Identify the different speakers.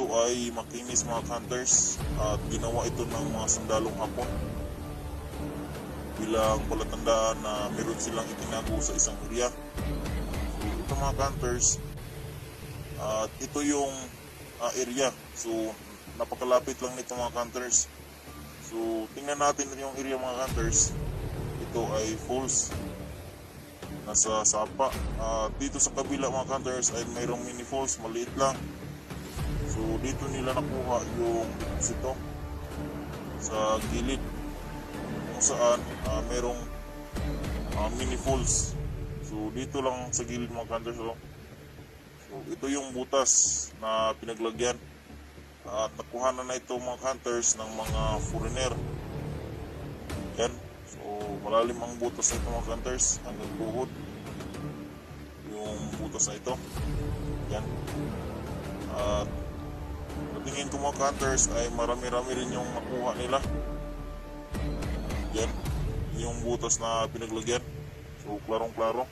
Speaker 1: ito ay makinis mga hunters at ginawa ito ng mga sundalong Hapon bilang palatandaan na meron silang itinago sa isang area. So ito mga hunters, at ito yung area. So napakalapit lang nito mga hunters. So tingnan natin yung area mga hunters. Ito ay falls, nasa Sapa. Dito sa kabila mga hunters ay mayroong mini falls, maliit lang. So dito nila nakuha yung deposito sa gilid kung saan mayroong mini falls. So dito lang sa gilid mga hunters. So ito yung butas na pinaglagyan at nakuhanan na ito mga hunters ng mga foreigner. Yan. So malalim ang butas na ito mga hunters, hanggang tuhod yung butas na ito. Yan. At tingin ko mga hunters ay marami-rami rin yung nakuha nila. Yan yung butas na pinaglagyan. So klarong-klaro.